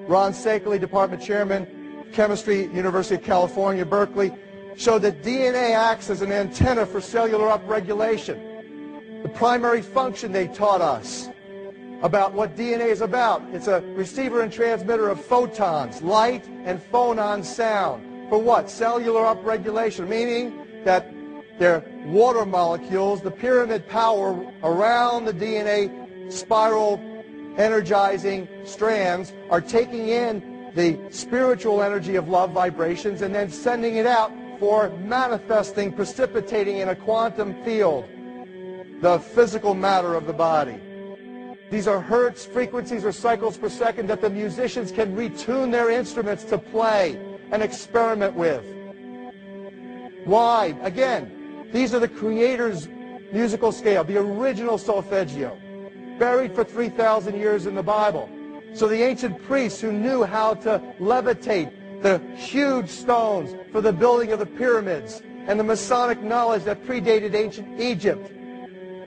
Ron Sakeley, Department Chairman, Chemistry, University of California, Berkeley, showed that DNA acts as an antenna for cellular upregulation. The primary function they taught us about what DNA is about, it's a receiver and transmitter of photons, light and phonon sound. For what? Cellular upregulation, meaning that they're water molecules, the pyramid power around the DNA spiral energizing strands are taking in the spiritual energy of love vibrations and then sending it out for manifesting, precipitating in a quantum field, the physical matter of the body. These are hertz, frequencies, or cycles per second that the musicians can retune their instruments to play and experiment with. Why? Again, these are the Creator's musical scale, the original solfeggio, buried for 3,000 years in the Bible. So the ancient priests who knew how to levitate the huge stones for the building of the pyramids, and the Masonic knowledge that predated ancient Egypt,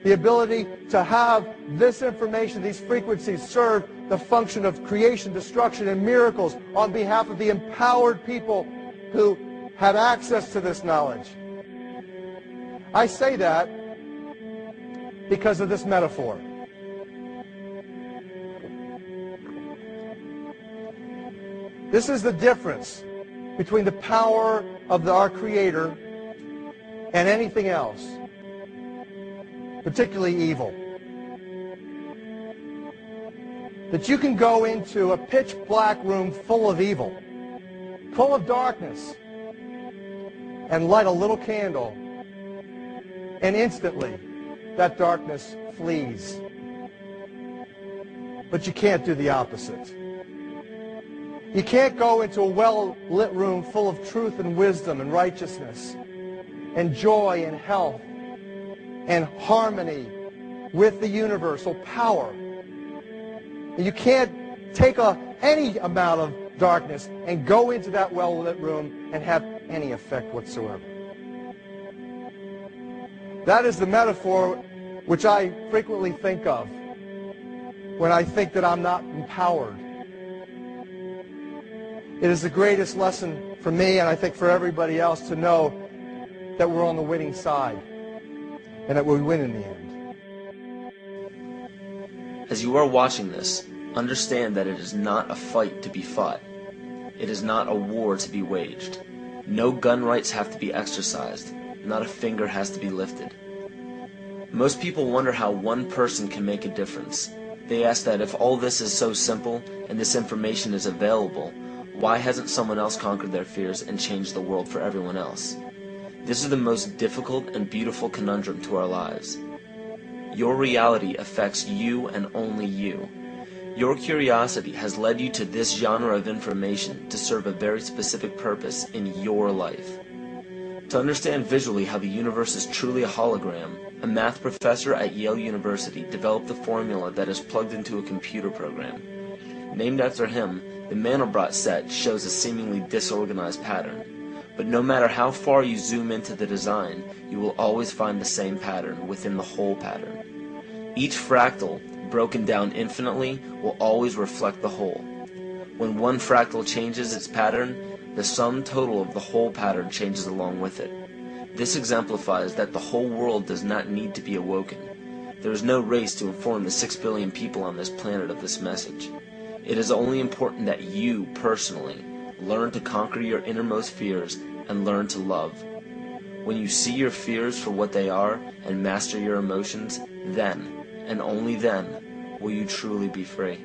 the ability to have this information, these frequencies, serve the function of creation, destruction, and miracles on behalf of the empowered people who have access to this knowledge. I say that because of this metaphor. This is the difference between the power of our Creator and anything else, particularly evil. That you can go into a pitch black room full of evil, full of darkness, and light a little candle, and instantly that darkness flees. But you can't do the opposite. You can't go into a well-lit room full of truth and wisdom and righteousness and joy and health and harmony with the universal power. And you can't take any amount of darkness and go into that well-lit room and have any effect whatsoever. That is the metaphor which I frequently think of when I think that I'm not empowered. It is the greatest lesson for me, and I think for everybody else, to know that we're on the winning side and that we win in the end. As you are watching this, understand that it is not a fight to be fought. It is not a war to be waged. No gun rights have to be exercised. Not a finger has to be lifted. Most people wonder how one person can make a difference. They ask that if all this is so simple and this information is available, why hasn't someone else conquered their fears and changed the world for everyone else? This is the most difficult and beautiful conundrum to our lives. Your reality affects you and only you. Your curiosity has led you to this genre of information to serve a very specific purpose in your life. To understand visually how the universe is truly a hologram, a math professor at Yale University developed the formula that is plugged into a computer program. Named after him, the Mandelbrot set shows a seemingly disorganized pattern. But no matter how far you zoom into the design, you will always find the same pattern within the whole pattern. Each fractal, broken down infinitely, will always reflect the whole. When one fractal changes its pattern, the sum total of the whole pattern changes along with it. This exemplifies that the whole world does not need to be awoken. There is no race to inform the 6 billion people on this planet of this message. It is only important that you, personally, learn to conquer your innermost fears and learn to love. When you see your fears for what they are and master your emotions, then, and only then, will you truly be free.